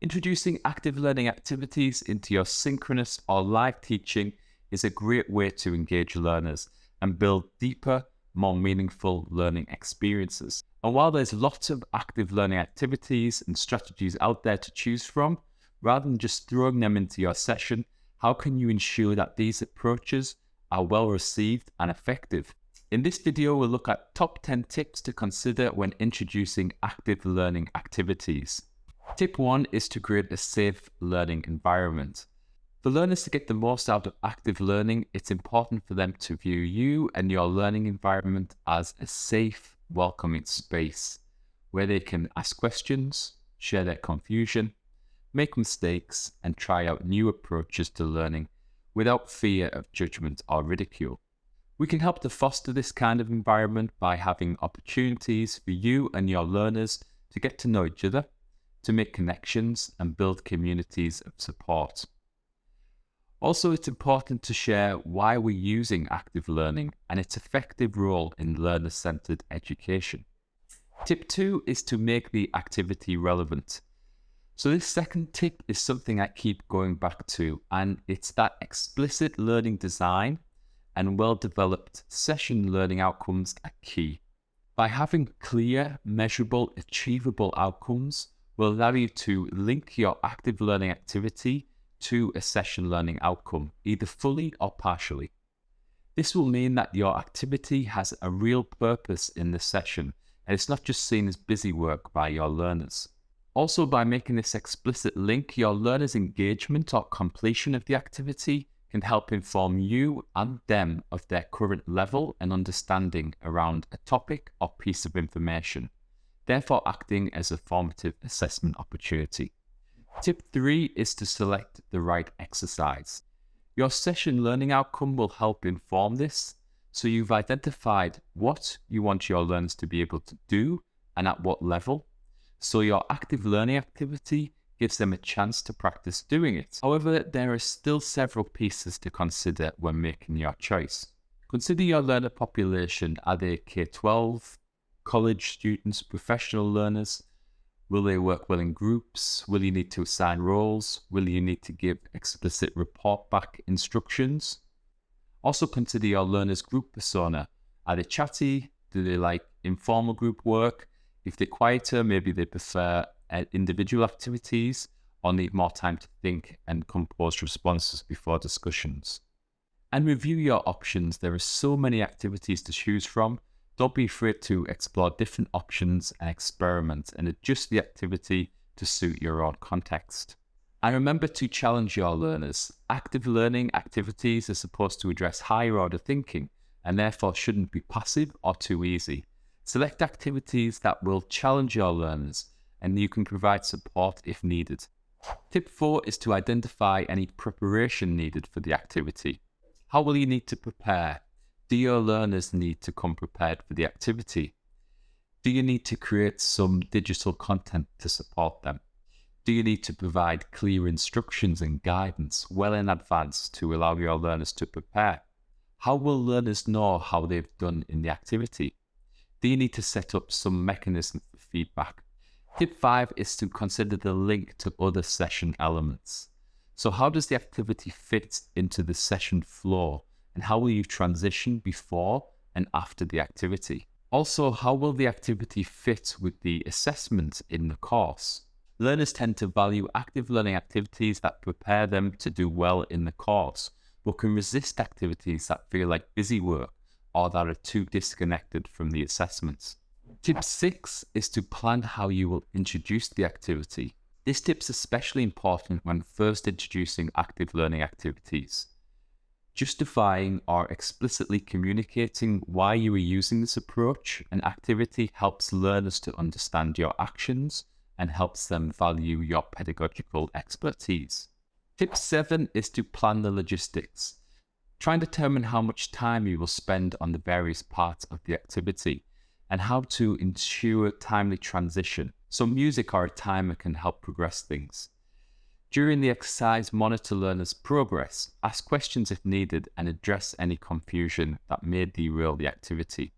Introducing active learning activities into your synchronous or live teaching is a great way to engage learners and build deeper, more meaningful learning experiences. And while there's lots of active learning activities and strategies out there to choose from, rather than just throwing them into your session, how can you ensure that these approaches are well received and effective? In this video, we'll look at top 10 tips to consider when introducing active learning activities. Tip 1 is to create a safe learning environment. For learners to get the most out of active learning, it's important for them to view you and your learning environment as a safe, welcoming space where they can ask questions, share their confusion, make mistakes, and try out new approaches to learning without fear of judgment or ridicule. We can help to foster this kind of environment by having opportunities for you and your learners to get to know each other, to make connections and build communities of support. Also, it's important to share why we're using active learning and its effective role in learner-centered education. Tip 2 is to make the activity relevant. So this second tip is something I keep going back to, and it's that explicit learning design and well-developed session learning outcomes are key. By having clear, measurable, achievable outcomes will allow you to link your active learning activity to a session learning outcome, either fully or partially. This will mean that your activity has a real purpose in the session, and it's not just seen as busy work by your learners. Also, by making this explicit link, your learners' engagement or completion of the activity can help inform you and them of their current level and understanding around a topic or piece of information, therefore acting as a formative assessment opportunity. Tip 3 is to select the right exercise. Your session learning outcome will help inform this, so you've identified what you want your learners to be able to do and at what level, so your active learning activity gives them a chance to practice doing it. However, there are still several pieces to consider when making your choice. Consider your learner population. Are they K-12, college students, professional learners? Will they work well in groups? Will you need to assign roles? Will you need to give explicit report back instructions? Also consider your learner's group persona. Are they chatty? Do they like informal group work? If they're quieter, maybe they prefer individual activities or need more time to think and compose responses before discussions. And review your options. There are so many activities to choose from. Don't be afraid to explore different options and experiment and adjust the activity to suit your own context. And remember to challenge your learners. Active learning activities are supposed to address higher order thinking and therefore shouldn't be passive or too easy. Select activities that will challenge your learners, and you can provide support if needed. Tip 4 is to identify any preparation needed for the activity. How will you need to prepare? Do your learners need to come prepared for the activity? Do you need to create some digital content to support them? Do you need to provide clear instructions and guidance well in advance to allow your learners to prepare? How will learners know how they've done in the activity? Do you need to set up some mechanism for feedback? Tip 5 is to consider the link to other session elements. So how does the activity fit into the session flow, and how will you transition before and after the activity? Also, how will the activity fit with the assessment in the course? Learners tend to value active learning activities that prepare them to do well in the course, but can resist activities that feel like busy work or that are too disconnected from the assessments. Tip 6 is to plan how you will introduce the activity. This tip is especially important when first introducing active learning activities. Justifying or explicitly communicating why you are using this approach and activity helps learners to understand your actions and helps them value your pedagogical expertise. Tip 7 is to plan the logistics. Try and determine how much time you will spend on the various parts of the activity and how to ensure timely transition. So music or a timer can help progress things. During the exercise, monitor learners' progress, ask questions if needed, and address any confusion that may derail the activity.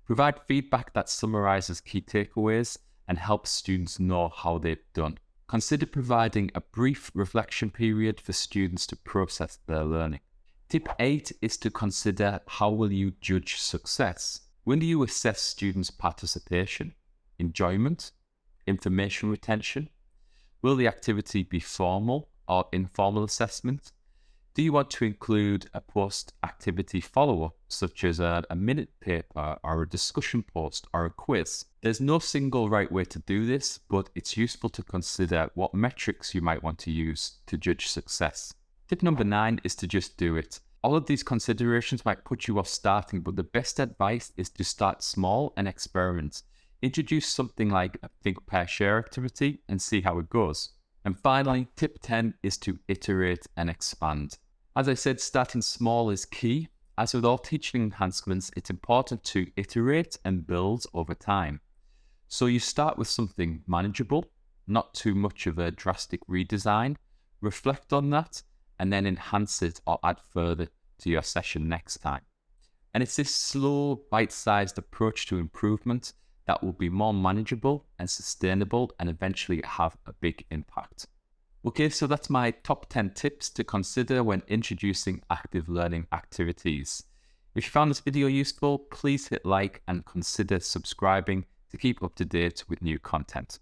Provide feedback that summarizes key takeaways and helps students know how they've done. Consider providing a brief reflection period for students to process their learning. Tip 8 is to consider how will you judge success. When do you assess students' participation, enjoyment, information retention? Will the activity be formal or informal assessment? Do you want to include a post-activity follow-up, such as a minute paper or a discussion post or a quiz? There's no single right way to do this, but it's useful to consider what metrics you might want to use to judge success. Tip number 9 is to just do it. All of these considerations might put you off starting, but the best advice is to start small and experiment. Introduce something like a think, pair, share activity and see how it goes. And finally, tip 10 is to iterate and expand. As I said, starting small is key. As with all teaching enhancements, it's important to iterate and build over time. So you start with something manageable, not too much of a drastic redesign, reflect on that, and then enhance it or add further to your session next time. And it's this slow, bite-sized approach to improvement that will be more manageable and sustainable and eventually have a big impact. Okay, so that's my top 10 tips to consider when introducing active learning activities. If you found this video useful, please hit like and consider subscribing to keep up to date with new content.